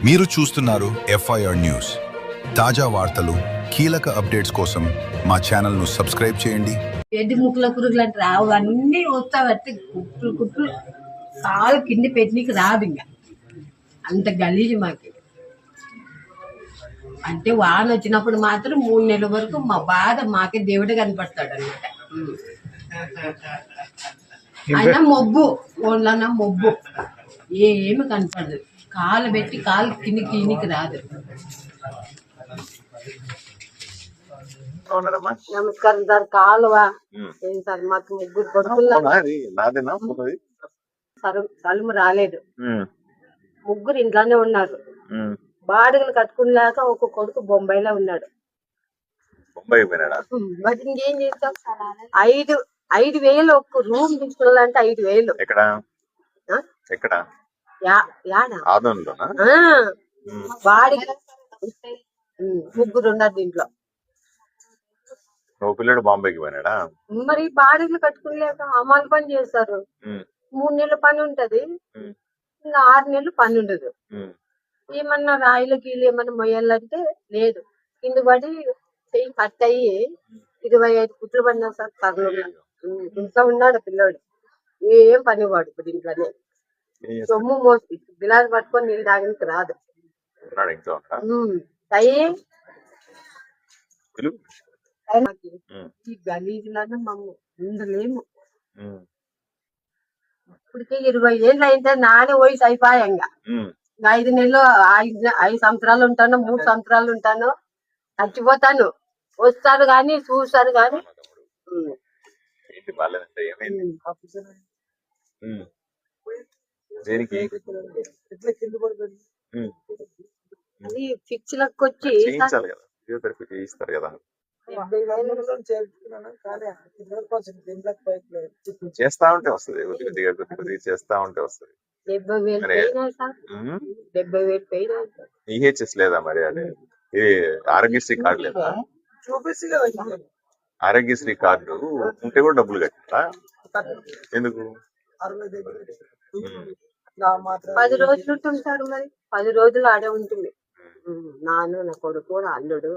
మీరు చూస్తున్నారు FIR news. తాజా వార్తలు, కీలక అప్డేట్స్ కోసం మా ఛానల్ను సబ్స్క్రైబ్ చేయండి. ఎడ్డి ముక్కుల పురుగులు అంటే రావు, అన్నీ వస్తావట్టి కుట్లు కుట్లు కాలు కింది పెట్టినకి రాదు. ఇంకా అంత గలీజు మాకి. అంటే వాన వచ్చినప్పుడు మాత్రం 3 నెలల వరకు మా బాధ మాకే దేవుడు కనపడతాడు అనమాట. అయినా మొబ్బు ఓన్లన్నా మొబ్బు ఏమి కనపడదు. కాలు పెట్టి కాలు కిందికి రాదు. నమస్కారం సార్. కాలువా ఏం సార్, మాకు 3 కొడుకులు తలుము రాలేదు. 3 ఇంట్లోనే ఉన్నారు. బాడుగలు కట్టుకున్నాక ఒక కొడుకు బొంబాయిలో ఉన్నాడు. మరి ఇంకేం చేస్తాం? 5,000 ఒక్క రూమ్ తీసుకోవాలంటే 5,000. బాడిగ 3 ఉన్నారు దీంట్లో. పిల్లడు బాంబేకి పోయినాడా? మరి బాడీలు కట్టుకునేలేక అమలు పని చేస్తారు. 3 నెలల పని ఉంటది, ఇంకా 6 నెలలు పని ఉండదు. ఏమన్నా రాయిలు గీలు ఏమన్నా మొయ్యాలంటే లేదు. కింద పడి చెయ్యి కట్ అయ్యి 25 కుట్లు పడినా సార్. కర్నూలు ఇంట్లో ఉన్నాడు పిల్లోడు. ఏం పని వాడు ఇప్పుడు ఇంట్లోనే. సొమ్ము మోసి గిలాసు పట్టుకొని నీళ్ళు తాగడానికి రాదు. ఈ గలీజులాగా మమ్మ ఉండలేము. ఇప్పటికే 20 ఏళ్ళు అయితే నానే వయసు అయిపోయాంగా. 5 నెలలు 5 సంవత్సరాలు ఉంటాను, 3 సంవత్సరాలు ఉంటాను, చచ్చిపోతాను. వస్తారు గాని చూస్తారు గాని. అది పిచ్చిలకు వచ్చి చేస్తా ఉంటే వస్తుంది, కొద్దిగా చేస్తా ఉంటే వస్తుంది. 70,000 పోయినా. ఈహెచ్ఎస్ లేదా మరి? అది ఇది ఆరోగ్యశ్రీ కార్డు లేదా? ఆరోగ్యశ్రీ కార్డు ఉంటే కూడా డబ్బులు కట్టారా? ఎందుకు? 10 రోజులు ఉంటుంటారు. మరి 10 రోజులు ఆడే ఉంటుంది. నాన్న, నా కొడుకు, నా అల్లుడు,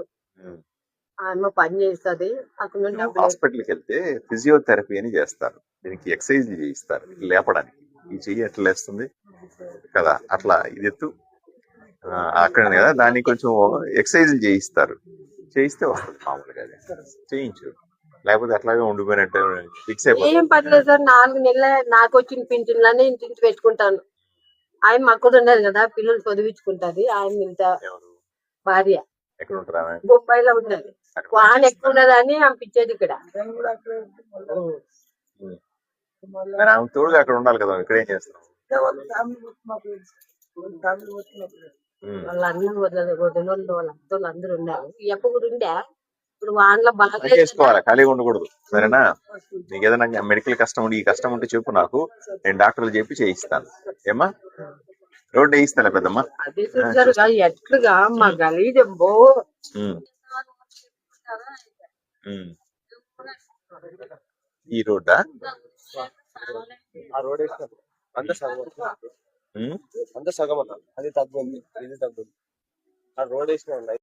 ఆమె పని చేస్తుంది. అక్కడ హాస్పిటల్కి వెళ్తే ఫిజియోథెరపీ అని చేస్తారు. దీనికి ఎక్సర్సైజ్ చేయిస్తారు లేపడానికి. ఈ చెయ్యి ఎట్లా లేస్తుంది కదా, అట్లా ఇది ఎత్తు అక్కడ కదా, దాన్ని కొంచెం ఎక్సర్సైజ్ చేయిస్తారు. చేయిస్తే వస్తుంది మామూలుగా. చేయించు, లేకపోతే అట్లాగే ఉండిపోయినట్టు ఫిక్స్ అయిపోతుంది. ఏం పర్లేదు సార్. 4 నెలల నాకు వచ్చిన పింఛన్లనే ఇంటింటి పెట్టుకుంటాను. ఆయన అక్కడ ఉండదు కదా, పిల్లలు చదివించుకుంటది. ఆయన ఇంత భార్య ఎక్కడ ఉంటారా? బొంబాయిలో ఉండదు. వాన ఎక్కువ ఉండదని పంపించేది ఇక్కడ. ఆమె తోడుగా అక్కడ ఉండాలి కదా, ఇక్కడ ఏం చేస్తాం? వాళ్ళ అన్నం వదినోళ్ళు వాళ్ళ అత్తోళ్ళు అందరూ ఉన్నారు. ఎప్పుడు ఉండే ఇప్పుడు వానలో బాగా చేసుకోవాలి, ఖాళీగా ఉండకూడదు. సరేనా? నీకు ఏదైనా మెడికల్ కష్టం ఉండి, ఈ కష్టం ఉంటే చెప్పు నాకు, నేను డాక్టర్లు చెప్పి చేయిస్తాను. ఏమా రోడ్డు వేయిస్తాను పెద్దమ్మా. అదే చూసారు కదా ఎట్లుగా మా గలీజంబో. ఈ రోడ్డా? అంత సగం అది తగ్గుంది, ఇది తగ్గుంది. ఆ రోడ్ వేసిన